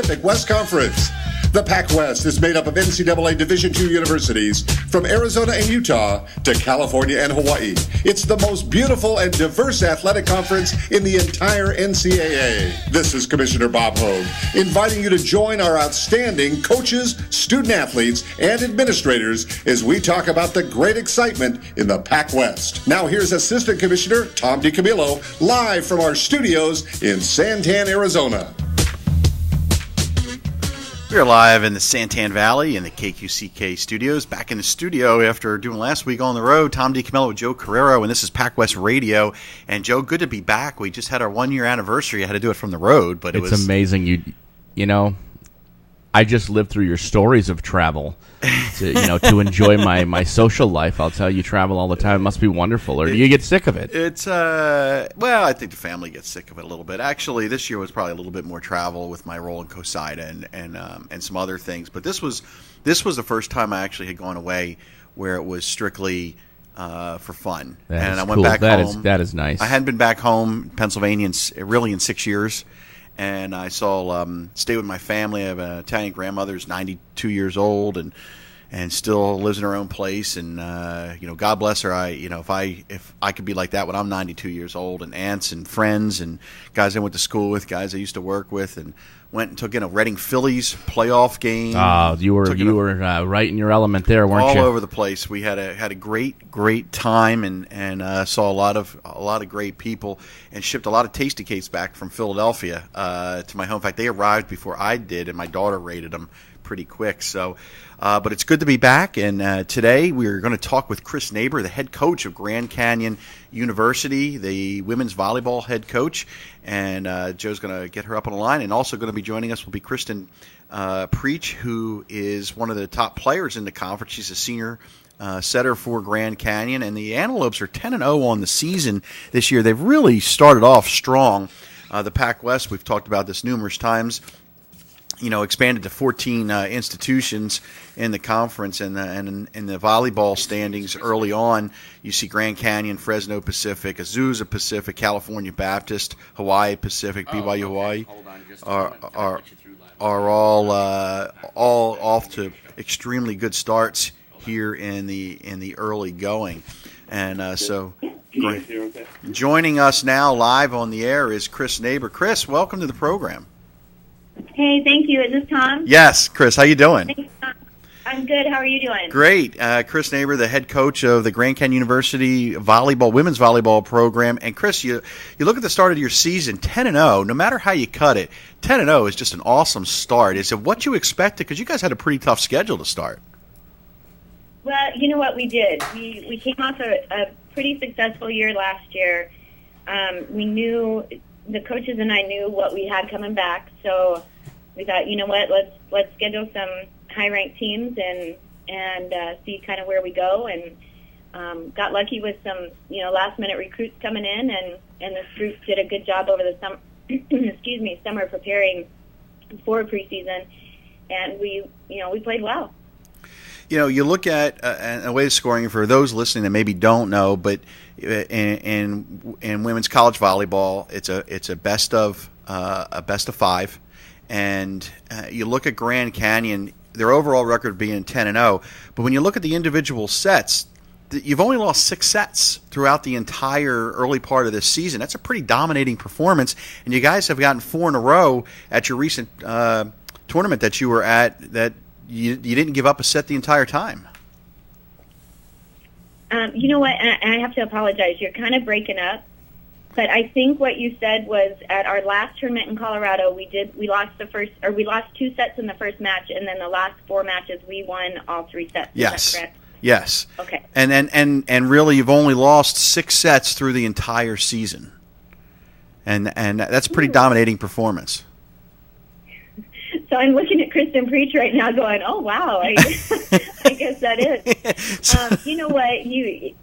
PacWest Conference. The PacWest is made up of NCAA Division II universities from Arizona and Utah to California and Hawaii. It's the most beautiful and diverse athletic conference in the entire NCAA. This is Commissioner Bob Hogue, inviting you to join our outstanding coaches, student athletes, and administrators as we talk about the great excitement in the PacWest. Now here's Assistant Commissioner Tom Camillo, live from our studios in Santan, Arizona. We're live in the Santan Valley in the KQCK studios. Back in the studio after doing last week on the road. Tom Camillo with Joe Carrero, and this is PacWest Radio. And Joe, good to be back. We just had our 1 year anniversary. I had to do it from the road, but it's amazing. You know, I just lived through your stories of travel to enjoy my social life. I'll tell you, travel all the time. It must be wonderful. Or do you get sick of it? It's well, I think the family gets sick of it a little bit. Actually, this year was probably a little bit more travel with my role in COSIDA and some other things. But this was the first time I actually had gone away where it was strictly for fun. I went back home. That is nice. I hadn't been back home, Pennsylvania, in 6 years. And I stay with my family. I have an Italian grandmother who's 92 years old and still lives in her own place. And God bless her. If I could be like that when I'm 92 years old, and aunts and friends and guys I went to school with, guys I used to work with, and went and took in a Reading Phillies playoff game. You were right in your element there, weren't you? All over the place. We had a great time and saw a lot of great people and shipped a lot of tasty cakes back from Philadelphia to my home. In fact, they arrived before I did, and my daughter rated them pretty quick. So, but it's good to be back. And today we're going to talk with Chris Neighbor, the head coach of Grand Canyon University, the women's volleyball head coach. And Joe's going to get her up on the line. And also going to be joining us will be Kristen Preach, who is one of the top players in the conference. She's a senior setter for Grand Canyon. And the Antelopes are 10-0 on the season this year. They've really started off strong. The PacWest, we've talked about this numerous times, expanded to 14 institutions in the conference, and in the volleyball standings early on, you see Grand Canyon, Fresno Pacific, Azusa Pacific, California Baptist, Hawaii Pacific, BYU Hawaii Hold on just are all off to extremely good starts here in the early going, and so. Great. Joining us now live on the air is Chris Neighbor. Chris, welcome to the program. Hey, thank you. Is this Tom? Yes, Chris. How you doing? Thanks, Tom. I'm good. How are you doing? Great. Chris Neighbor, the head coach of the Grand Canyon University women's volleyball program. And Chris, you look at the start of your season, 10-0. No matter how you cut it, 10-0 is just an awesome start. Is it what you expected? Because you guys had a pretty tough schedule to start. Well, you know what we did. We came off a pretty successful year last year. We knew, the coaches and I knew what we had coming back, so we thought, you know what, let's schedule some high-ranked teams and see kind of where we go, and got lucky with some last-minute recruits coming in, and this group did a good job over the summer preparing for preseason, and we played well. You look at a way of scoring for those listening that maybe don't know, but in women's college volleyball, it's a best of 5, and you look at Grand Canyon, their overall record being 10-0, but when you look at the individual sets, you've only lost 6 sets throughout the entire early part of this season. That's a pretty dominating performance, and you guys have gotten 4 in a row at your recent tournament that you were at that. You didn't give up a set the entire time. You know what? I have to apologize. You're kind of breaking up, but I think what you said was at our last tournament in Colorado, we lost 2 sets in the first match, and then the last 4 matches we won all 3 sets. Yes. Is that correct? Yes. Okay. And really, you've only lost 6 sets through the entire season, and that's a pretty dominating performance. So I'm looking at Kristen Preach right now going, oh, wow, I guess that is. You know what? You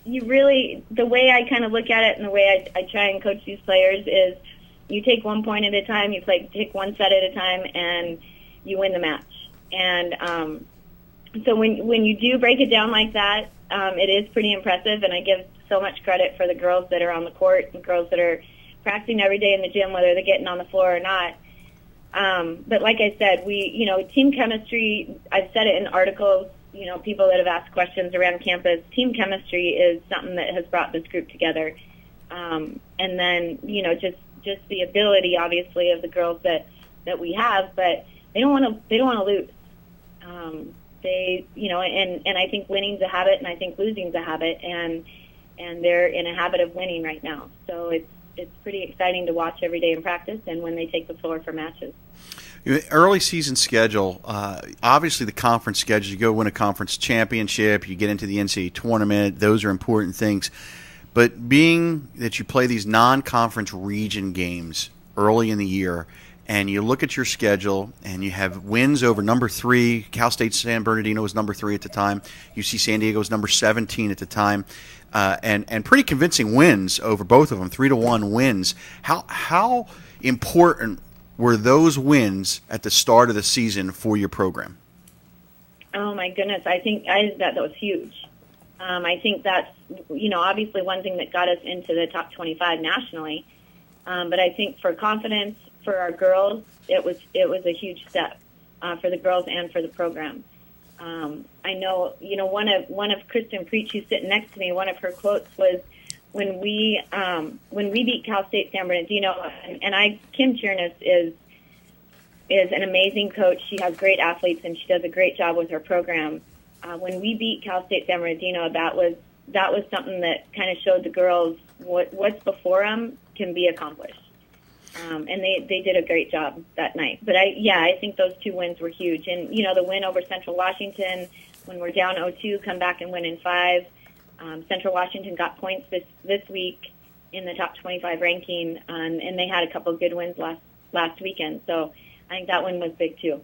really, the way I kind of look at it and the way I try and coach these players is you take 1 point at a time, you take 1 set at a time, and you win the match. And so when you do break it down like that, it is pretty impressive, and I give so much credit for the girls that are on the court and girls that are practicing every day in the gym, whether they're getting on the floor or not. But like I said, team chemistry, I've said it in articles, people that have asked questions around campus, team chemistry is something that has brought this group together. And then, just the ability, obviously, of the girls that we have, but they don't want to lose. And I think winning's a habit, and I think losing's a habit, and they're in a habit of winning right now. So it's pretty exciting to watch every day in practice and when they take the floor for matches. Early season schedule, obviously the conference schedule, you go win a conference championship, you get into the NCAA tournament, those are important things. But being that you play these non-conference region games early in the year, and you look at your schedule, and you have wins over number 3, Cal State San Bernardino was number 3 at the time, UC San Diego was number 17 at the time, and pretty convincing wins over both of them, 3-1 wins. How important were those wins at the start of the season for your program? Oh my goodness, I think that was huge. I think that's, obviously one thing that got us into the top 25 nationally. But I think for confidence for our girls, it was a huge step for the girls and for the program. I know, one of Kristen Preach, who's sitting next to me, one of her quotes was, when we beat Cal State San Bernardino, and Kim Tiernes is an amazing coach. She has great athletes, and she does a great job with her program. When we beat Cal State San Bernardino, that was something that kind of showed the girls what's before them can be accomplished. And they did a great job that night. But I think those 2 wins were huge. And, the win over Central Washington, when we're down 0-2, come back and win in 5. Central Washington got points this week in the top 25 ranking, and they had a couple of good wins last weekend. So I think that one was big too.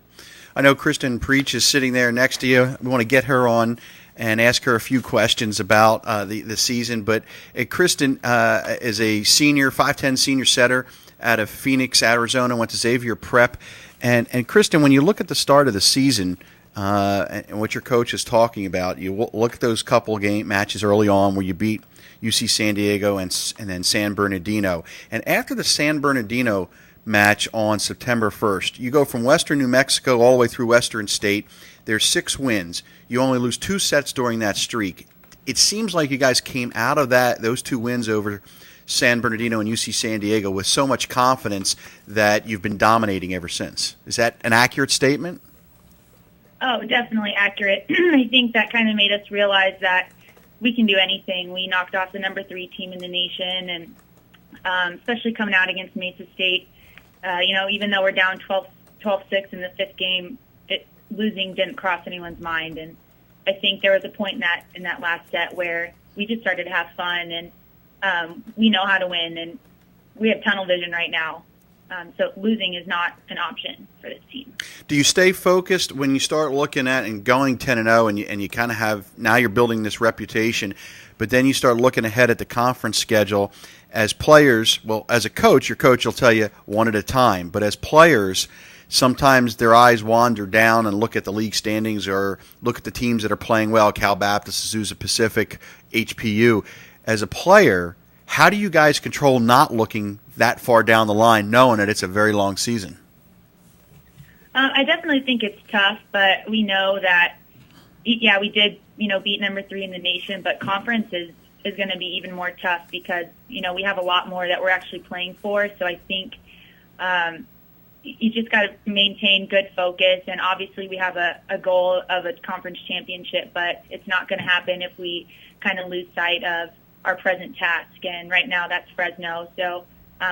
I know Kristen Preach is sitting there next to you. We want to get her on and ask her a few questions about the season. But Kristen is a senior, 5'10" senior setter out of Phoenix, Arizona, went to Xavier Prep. And Kristen, when you look at the start of the season and what your coach is talking about, you look at those couple game matches early on where you beat UC San Diego and then San Bernardino. And after the San Bernardino match on September 1st, you go from Western New Mexico all the way through Western State. There's 6 wins. You only lose 2 sets during that streak. It seems like you guys came out of those 2 wins over San Bernardino and UC San Diego with so much confidence that you've been dominating ever since. Is that an accurate statement? Oh, definitely accurate. I think that kind of made us realize that we can do anything. We knocked off the number 3 team in the nation, and especially coming out against Mesa State. Even though we're down 12-6 in the 5th game, losing didn't cross anyone's mind. And I think there was a point in that last set where we just started to have fun, and we know how to win, and we have tunnel vision right now. So losing is not an option for this team. Do you stay focused when you start looking at and going 10-0, and you kind of have now you're building this reputation, but then you start looking ahead at the conference schedule as players? Well, as a coach, your coach will tell you one at a time, but as players, sometimes their eyes wander down and look at the league standings or look at the teams that are playing well, Cal Baptist, Azusa Pacific, HPU. As a player, how do you guys control not looking that far down the line, knowing that it's a very long season? I definitely think it's tough, but we know that, we did, beat number 3 in the nation, but conference is going to be even more tough because, we have a lot more that we're actually playing for. So I think you just got to maintain good focus. And obviously we have a goal of a conference championship, but it's not going to happen if we kind of lose sight of our present task. And right now that's Fresno. So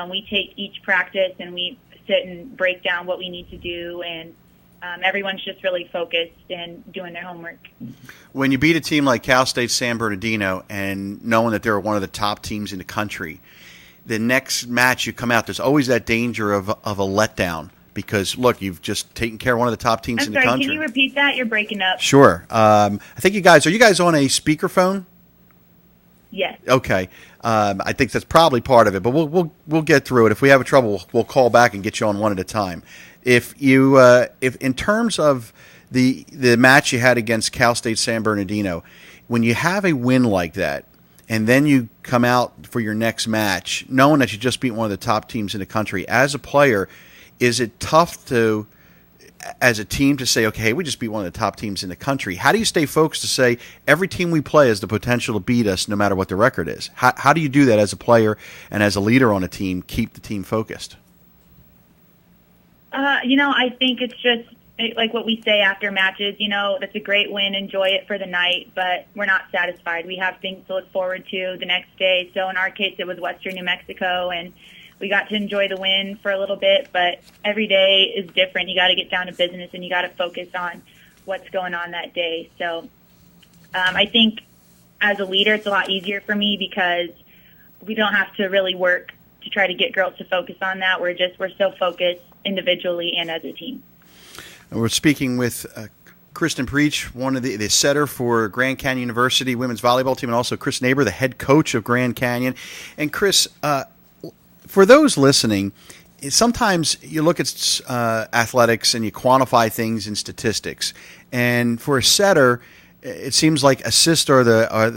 we take each practice and we sit and break down what we need to do, and everyone's just really focused and doing their homework. When you beat a team like Cal State San Bernardino and knowing that they're one of the top teams in the country, the next match you come out, there's always that danger of a letdown because, look, you've just taken care of one of the top teams in the country. Can you repeat that? You're breaking up. Sure. I think are you guys on a speakerphone? Yes. Okay. I think that's probably part of it, but we'll get through it. If we have trouble, we'll call back and get you on one at a time. If in terms of the match you had against Cal State San Bernardino, when you have a win like that, and then you come out for your next match, knowing that you just beat one of the top teams in the country, as a player, is it tough to, as a team, to say, okay, we just beat one of the top teams in the country? How do you stay focused to say every team we play has the potential to beat us no matter what the record is? How do you do that as a player and as a leader on a team, keep the team focused? I think it's just like what we say after matches, that's a great win, enjoy it for the night, but we're not satisfied. We have things to look forward to the next day. So in our case, it was Western New Mexico, and we got to enjoy the win for a little bit, but every day is different. You got to get down to business, and you got to focus on what's going on that day. So I think as a leader, it's a lot easier for me because we don't have to really work to try to get girls to focus on that. We're so focused individually and as a team. And we're speaking with Kristen Preach, one of the setter for Grand Canyon University women's volleyball team, and also Chris Neighbor, the head coach of Grand Canyon. And Chris, for those listening, sometimes you look at athletics and you quantify things in statistics. And for a setter, it seems like assists are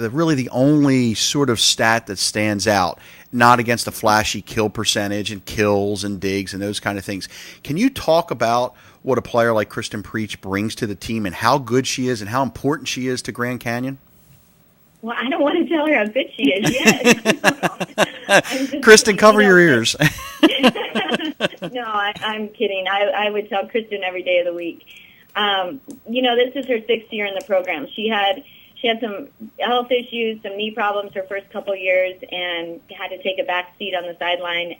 really the only sort of stat that stands out, not against the flashy kill percentage and kills and digs and those kind of things. Can you talk about what a player like Kristen Preach brings to the team and how good she is and how important she is to Grand Canyon? Well, I don't want to tell her how good she is yet. Kristen, cover your ears. No, I'm kidding. I would tell Kristen every day of the week. This is her 6th year in the program. She had some health issues, some knee problems her first couple of years, and had to take a back seat on the sideline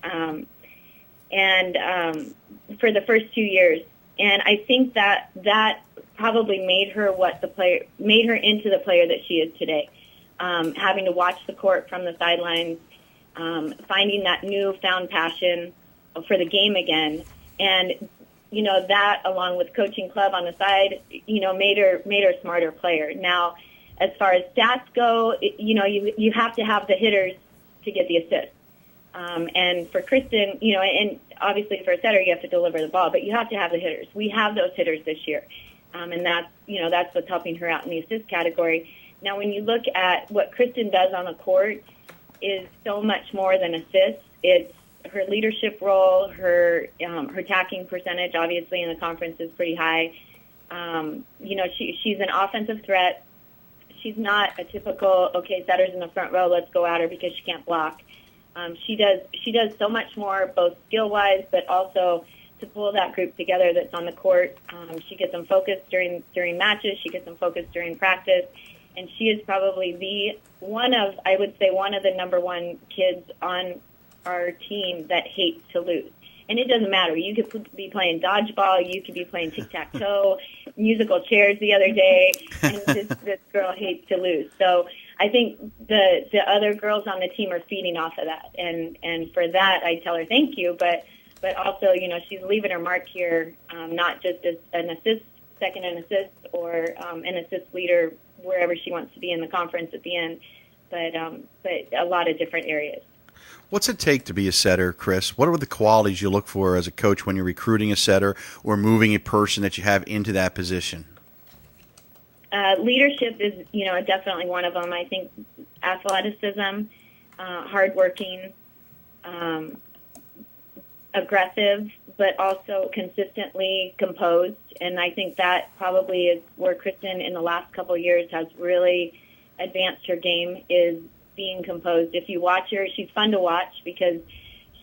for the first 2 years. And I think that probably made her into the player that she is today. Having to watch the court from the sidelines, finding that newfound passion for the game again, and that along with coaching club on the side, made her a smarter player. Now, as far as stats go, you have to have the hitters to get the assists. And for Kristen, and obviously for a setter, you have to deliver the ball, but you have to have the hitters. We have those hitters this year, and that's what's helping her out in the assist category. Now, when you look at what Kristen does on the court, is so much more than assists. It's her leadership role, her tacking percentage, obviously in the conference, is pretty high. She's an offensive threat. She's not a typical, setter's in the front row, let's go at her because she can't block. She does so much more, both skill-wise, but also to pull that group together that's on the court. She gets them focused during matches. She gets them focused during practice. And she is probably one of the number one kids on our team that hates to lose. And it doesn't matter. You could be playing dodgeball. You could be playing tic-tac-toe, musical chairs the other day, and this girl hates to lose. So I think the other girls on the team are feeding off of that. And for that, I tell her thank you. But also, she's leaving her mark here, not just as an assist, second in assist, or an assist leader wherever she wants to be in the conference at the end, but a lot of different areas. What's it take to be a setter, Chris? What are the qualities you look for as a coach when you're recruiting a setter or moving a person that you have into that position? Leadership is, definitely one of them. I think athleticism, hardworking, aggressive, but also consistently composed. And I think that probably is where Kristen in the last couple of years has really advanced her game, is being composed. If you watch her, she's fun to watch because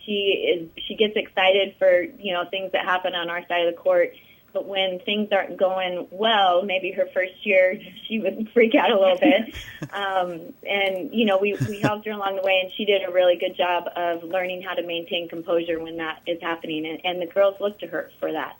she gets excited for, things that happen on our side of the court. But when things aren't going well, maybe her first year, she would freak out a little bit. We helped her along the way, and she did a really good job of learning how to maintain composure when that is happening. And the girls look to her for that.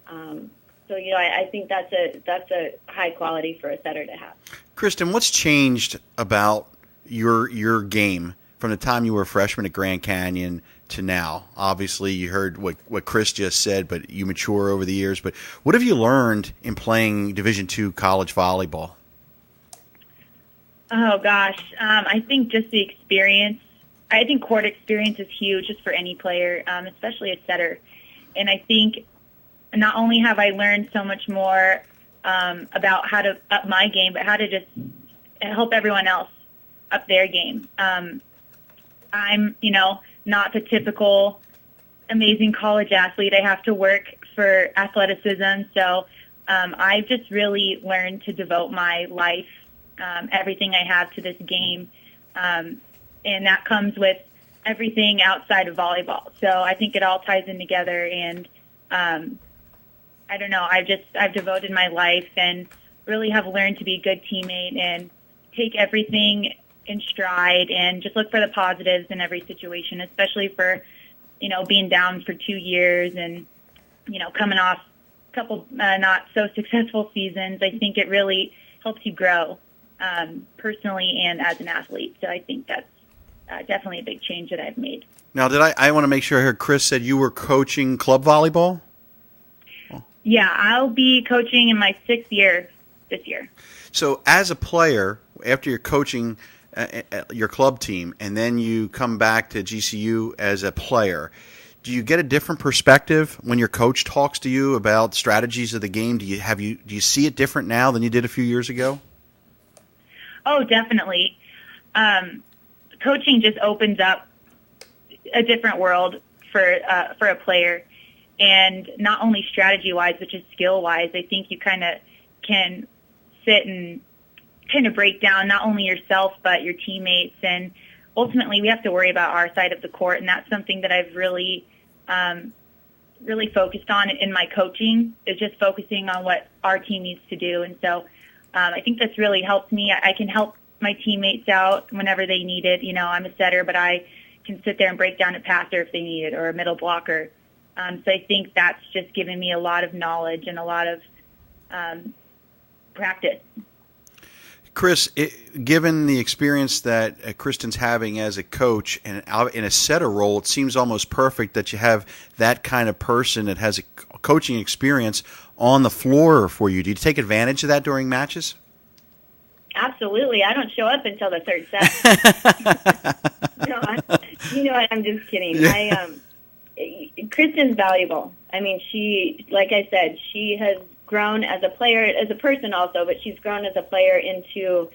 I think that's a high quality for a setter to have. Kristen, what's changed about your game from the time you were a freshman at Grand Canyon to now? Obviously, you heard what Chris just said, but you mature over the years. But what have you learned in playing Division II college volleyball? Oh, gosh. I think just the experience. I think court experience is huge just for any player, especially a setter. And I think not only have I learned so much more about how to up my game, but how to just help everyone else up their game. I'm, not the typical amazing college athlete. I have to work for athleticism. So I've just really learned to devote my life, everything I have to this game. And that comes with everything outside of volleyball. So I think it all ties in together. And I don't know, I've devoted my life and really have learned to be a good teammate and take everything in stride and just look for the positives in every situation, especially for, being down for 2 years and, coming off a couple not so successful seasons. I think it really helps you grow personally and as an athlete. So I think that's definitely a big change that I've made. Now, I want to make sure I heard Chris said you were coaching club volleyball? Yeah, I'll be coaching in my 6th year this year. So as a player, after you're coaching your club team and then you come back to GCU as a player, do you get a different perspective when your coach talks to you about strategies of the game? Do you see it different now than you did a few years ago? Oh, definitely. Coaching just opens up a different world for a player, and not only strategy-wise, but just skill-wise. I think you kind of can sit and kind of break down not only yourself but your teammates, and ultimately we have to worry about our side of the court, and that's something that I've really focused on in my coaching, is just focusing on what our team needs to do. And so I think that's really helped me. I can help my teammates out whenever they need it. I'm a setter, but I can sit there and break down a passer if they need it, or a middle blocker. So I think that's just given me a lot of knowledge and a lot of practice. Chris, given the experience that Kristen's having as a coach and in a setter role, it seems almost perfect that you have that kind of person that has a coaching experience on the floor for you. Do you take advantage of that during matches? Absolutely. I don't show up until the third set. No, I'm just kidding. Yeah. Kristen's valuable. I mean, like I said, she has grown as a player, as a person also, but she's grown as a player into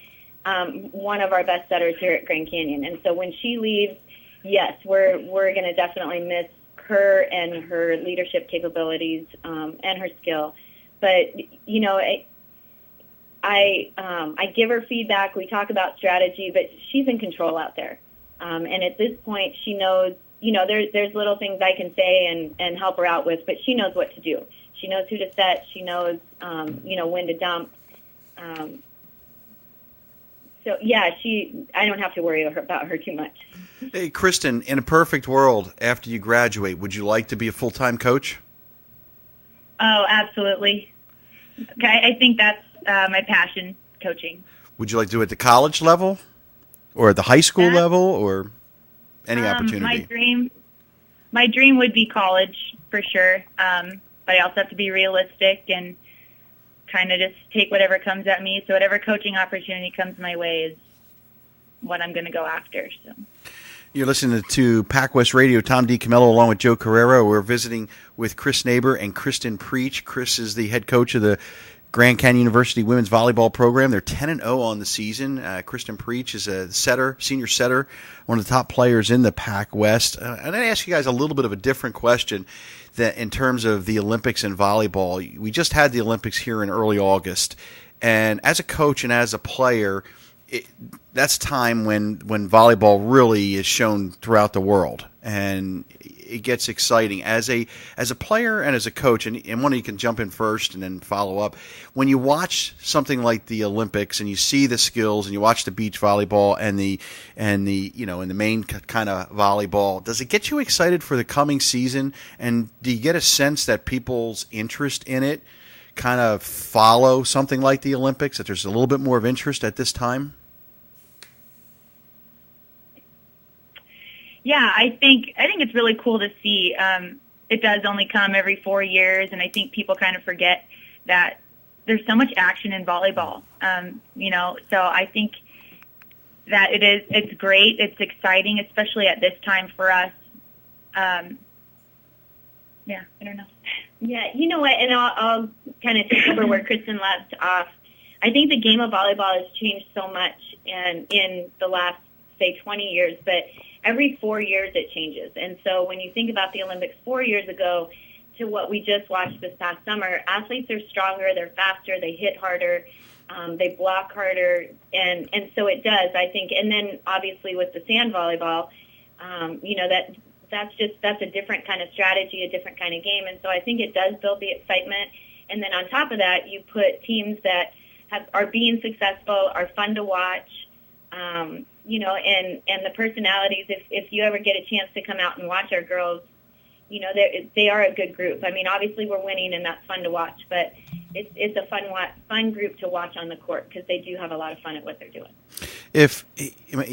one of our best setters here at Grand Canyon. And so when she leaves, yes, we're going to definitely miss her and her leadership capabilities and her skill. But, I give her feedback. We talk about strategy, but she's in control out there. And at this point, she knows, there's little things I can say and help her out with, but she knows what to do. She knows who to set. She knows, when to dump. So, yeah, I don't have to worry about her too much. Hey, Kristen, in a perfect world, after you graduate, would you like to be a full-time coach? Oh, absolutely. Okay, I think that's my passion, coaching. Would you like to do it at the college level or at the high school level or any opportunity? My dream would be college for sure. But I also have to be realistic and kind of just take whatever comes at me. So whatever coaching opportunity comes my way is what I'm going to go after. So. You're listening to PacWest Radio. Tom D. Camillo along with Joe Carrera. We're visiting with Chris Neighbor and Kristen Preach. Chris is the head coach of the Grand Canyon University women's volleyball program. They're 10-0 on the season. Kristen Preach is a setter, senior setter, one of the top players in the PacWest. And I ask you guys a little bit of a different question that in terms of the Olympics and volleyball. We just had the Olympics here in early August. And as a coach and as a player, that's time when volleyball really is shown throughout the world. And it gets exciting as a player and as a coach, and one of you can jump in first and then follow up. When you watch something like the Olympics and you see the skills and you watch the beach volleyball and the main kind of volleyball, does it get you excited for the coming season? And do you get a sense that people's interest in it kind of follow something like the Olympics, that there's a little bit more of interest at this time? Yeah, I think it's really cool to see. It does only come every 4 years, and I think people kind of forget that there's so much action in volleyball. So I think that it's great, it's exciting, especially at this time for us. I don't know. Yeah, you know what, and I'll kind of take over where Kristen left off. I think the game of volleyball has changed so much in the last, say, 20 years, but every 4 years it changes. And so when you think about the Olympics 4 years ago to what we just watched this past summer, athletes are stronger, they're faster, they hit harder, they block harder, and so it does, I think. And then obviously with the sand volleyball, that's a different kind of strategy, a different kind of game. And so I think it does build the excitement. And then on top of that, you put teams that are being successful, are fun to watch, and the personalities. If you ever get a chance to come out and watch our girls, they are a good group. I mean, obviously we're winning, and that's fun to watch, but it's a fun group to watch on the court because they do have a lot of fun at what they're doing. If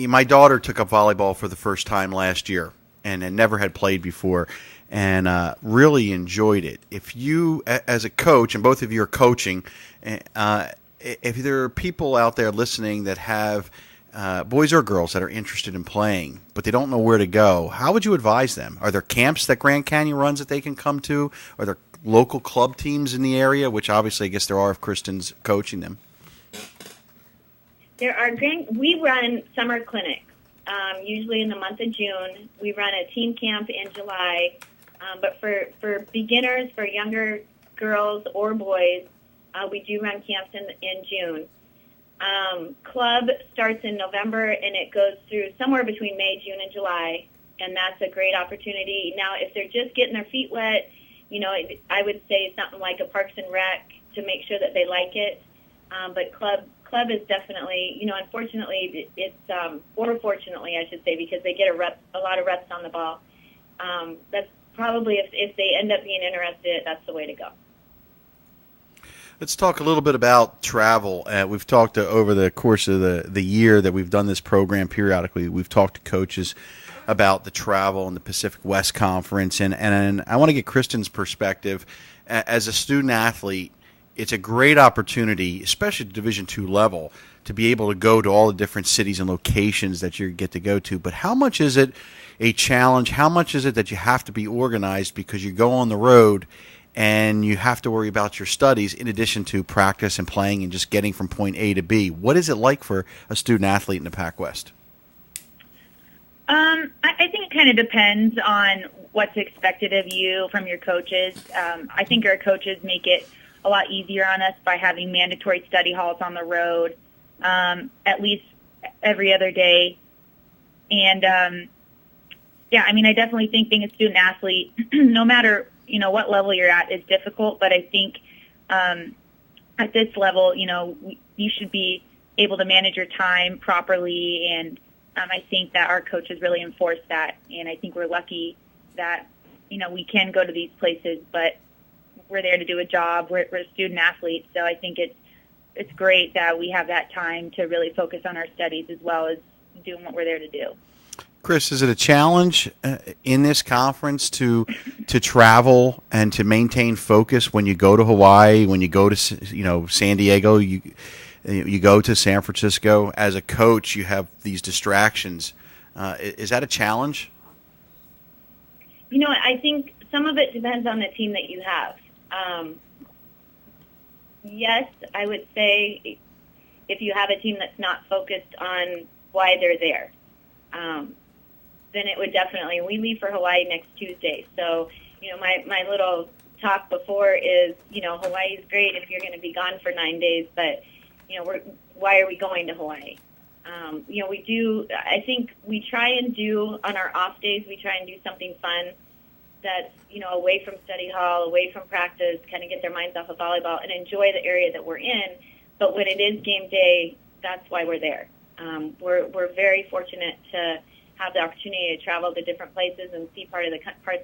my daughter took up volleyball for the first time last year and never had played before, and really enjoyed it. If you, as a coach, and both of you are coaching, if there are people out there listening that have boys or girls that are interested in playing, but they don't know where to go, how would you advise them? Are there camps that Grand Canyon runs that they can come to? Are there local club teams in the area, which obviously I guess there are if Kristen's coaching them? We run summer clinics, usually in the month of June. We run a team camp in July, but for beginners, for younger girls or boys, we do run camps in June. Club starts in November, and it goes through somewhere between May, June, and July, and that's a great opportunity. Now, if they're just getting their feet wet, I would say something like a Parks and Rec to make sure that they like it. But club is definitely, unfortunately, or fortunately, I should say, because they get a lot of reps on the ball. That's probably, if they end up being interested, that's the way to go. Let's talk a little bit about travel. We've talked over the course of the year that we've done this program periodically. We've talked to coaches about the travel and the Pacific West Conference, and I want to get Kristen's perspective. As a student athlete, it's a great opportunity, especially at Division II level, to be able to go to all the different cities and locations that you get to go to. But how much is it a challenge? How much is it that you have to be organized because you go on the road and you have to worry about your studies in addition to practice and playing and just getting from point A to B? What is it like for a student athlete in the PacWest? I think it kind of depends on what's expected of you from your coaches. I think our coaches make it a lot easier on us by having mandatory study halls on the road at least every other day. And, I definitely think being a student athlete, no matter, what level you're at, is difficult. But I think at this level, you should be able to manage your time properly. And I think that our coaches really enforce that. And I think we're lucky that, we can go to these places, but we're there to do a job. We're student athletes. So I think it's great that we have that time to really focus on our studies as well as doing what we're there to do. Chris, is it a challenge in this conference to travel and to maintain focus when you go to Hawaii, when you go to San Diego, you go to San Francisco? As a coach, you have these distractions. Is that a challenge? I think some of it depends on the team that you have. Yes, I would say if you have a team that's not focused on why they're there, then it would definitely. We leave for Hawaii next Tuesday, so my little talk before is Hawaii is great if you're going to be gone for 9 days, but why are we going to Hawaii? We do. I think we try and do on our off days. We try and do something fun that's away from study hall, away from practice, kind of get their minds off of volleyball and enjoy the area that we're in. But when it is game day, that's why we're there. We're very fortunate to have the opportunity to travel to different places and see parts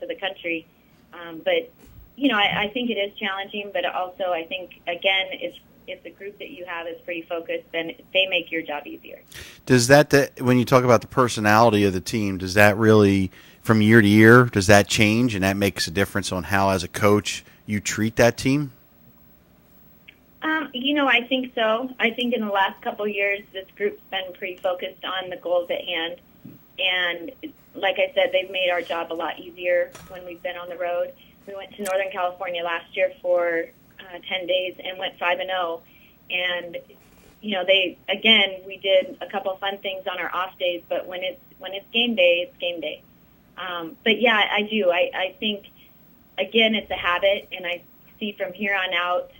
of the country. But I think it is challenging. But also, I think again, if the group that you have is pretty focused, then they make your job easier. Does that when you talk about the personality of the team, does that really, from year to year, does that change, and that makes a difference on how, as a coach, you treat that team? I think so. I think in the last couple of years, this group's been pretty focused on the goals at hand. And like I said, they've made our job a lot easier when we've been on the road. We went to Northern California last year for 10 days and went 5-0. And, we did a couple of fun things on our off days, but when it's game day, it's game day. But yeah, I do. I think, again, it's a habit, and I see from here on out,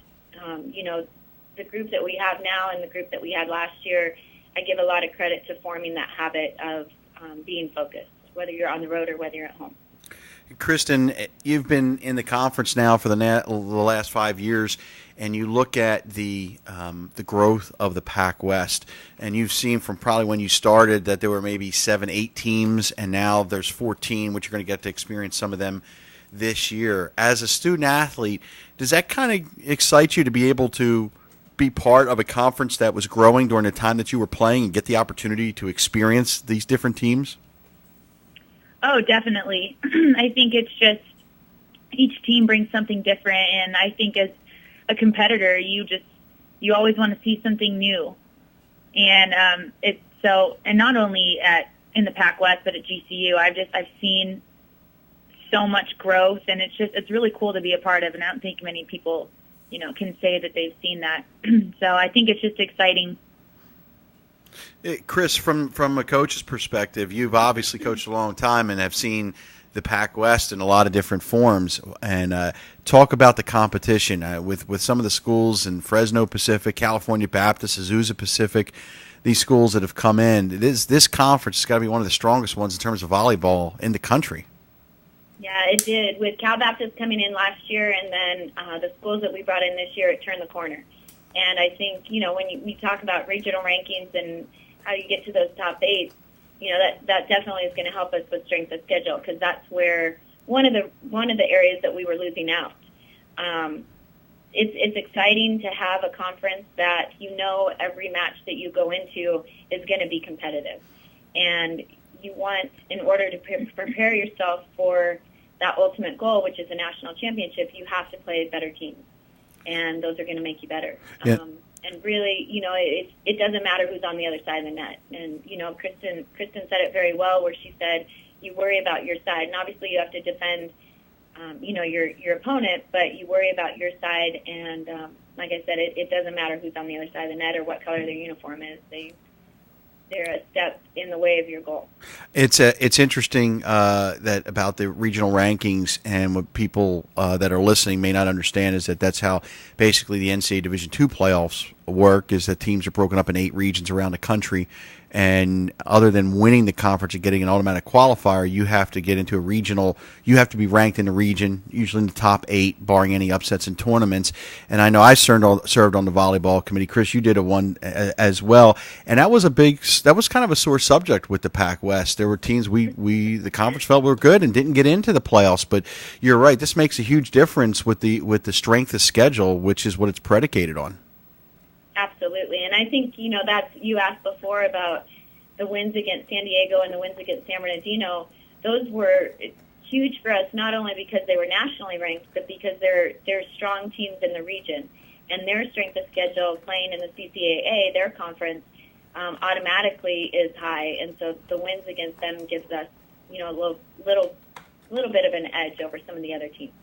the group that we have now and the group that we had last year, I give a lot of credit to forming that habit of being focused, whether you're on the road or whether you're at home. Kristen, you've been in the conference now for the last 5 years, and you look at the growth of the PacWest, and you've seen from probably when you started that there were maybe 7, 8 teams, and now there's 14, which you're going to get to experience some of them this year. As a student athlete, does that kind of excite you to be able to be part of a conference that was growing during the time that you were playing and get the opportunity to experience these different teams? Oh, definitely. I think it's just each team brings something different, and I think as a competitor, you always want to see something new. And and not only in the PacWest, but at GCU, I've seen so much growth, and it's really cool to be a part of. And I don't think many people, can say that they've seen that. So I think it's just exciting. Chris, from a coach's perspective, you've obviously coached a long time and have seen the PacWest in a lot of different forms. And talk about the competition with some of the schools in Fresno Pacific, California Baptist, Azusa Pacific, these schools that have come in. This conference has got to be one of the strongest ones in terms of volleyball in the country. Yeah, it did. With Cal Baptist coming in last year, and then the schools that we brought in this year, it turned the corner. And I think, when we talk about regional rankings and how you get to those top 8, that definitely is going to help us with strength of schedule, because that's where one of the areas that we were losing out. It's exciting to have a conference that every match that you go into is going to be competitive, and you want, in order to prepare yourself for that ultimate goal, which is a national championship, you have to play better teams, and those are going to make you better. Yeah. And really, it doesn't matter who's on the other side of the net. And, Kristen said it very well, where she said, you worry about your side. And obviously you have to defend, your opponent, but you worry about your side. And like I said, it doesn't matter who's on the other side of the net or what color their uniform is. They're a step in the way of your goal. It's interesting that about the regional rankings, and what people that are listening may not understand is that's how basically the NCAA Division II playoffs work, is that teams are broken up in 8 regions around the country, and other than winning the conference and getting an automatic qualifier, you have to get into a regional. You have to be ranked in the region, usually in the top 8, barring any upsets in tournaments. And I know I served on the volleyball committee. Chris, you did one as well, and that was kind of a sore subject with the PacWest. There were teams the conference felt were good and didn't get into the playoffs. But you're right, this makes a huge difference with the strength of schedule, which is what it's predicated on. Absolutely. And I think, that's, you asked before about the wins against San Diego and the wins against San Bernardino. Those were huge for us, not only because they were nationally ranked, but because they're strong teams in the region. And their strength of schedule playing in the CCAA, their conference, automatically is high. And so the wins against them gives us, a little bit of an edge over some of the other teams.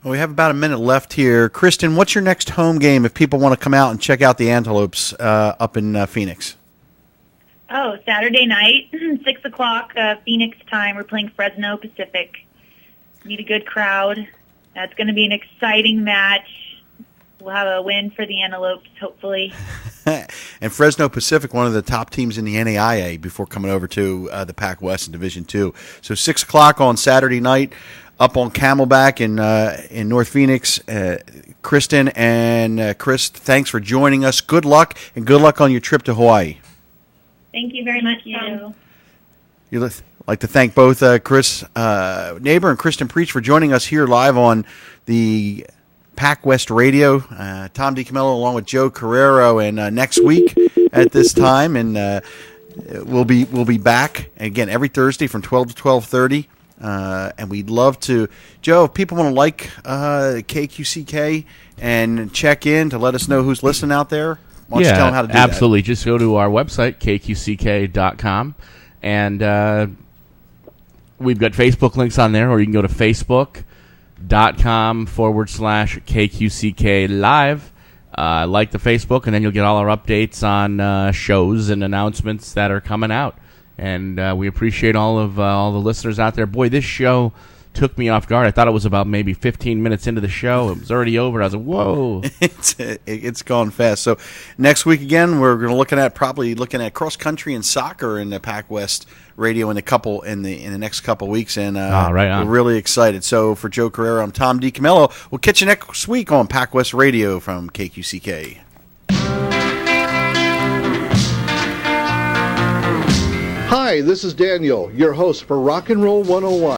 Well, we have about a minute left here. Kristen, what's your next home game if people want to come out and check out the Antelopes up in Phoenix? Oh, Saturday night, 6 o'clock Phoenix time. We're playing Fresno Pacific. Need a good crowd. That's going to be an exciting match. We'll have a win for the Antelopes, hopefully. And Fresno Pacific, one of the top teams in the NAIA before coming over to the PacWest in Division II. So 6 o'clock on Saturday night, up on Camelback in North Phoenix. Kristen and Chris, thanks for joining us. Good luck, and good luck on your trip to Hawaii. Thank you very much, Tom. You'd like to thank both Chris Neighbor and Kristen Preach for joining us here live on the PacWest Radio. Tom DiCamillo along with Joe Carrero, and next week at this time, and we'll be back again every Thursday from 12 to 12:30. And we'd love to, Joe, if people want to like KQCK and check in to let us know who's listening out there, why don't you tell them how to do absolutely. Just go to our website, kqck.com, and we've got Facebook links on there, or you can go to facebook.com/KQCK live, like the Facebook, and then you'll get all our updates on shows and announcements that are coming out. And we appreciate all the listeners out there. Boy, this show took me off guard. I thought it was about maybe 15 minutes into the show. It was already over. I was like, whoa. It's gone fast. So next week again, we're going to probably looking at cross country and soccer in the PacWest radio in the next couple weeks, and right on. We're really excited. So for Joe Carrera, I'm Tom D. Camillo. We'll catch you next week on PacWest Radio from KQCK. Hi, this is Daniel, your host for Rock and Roll 101.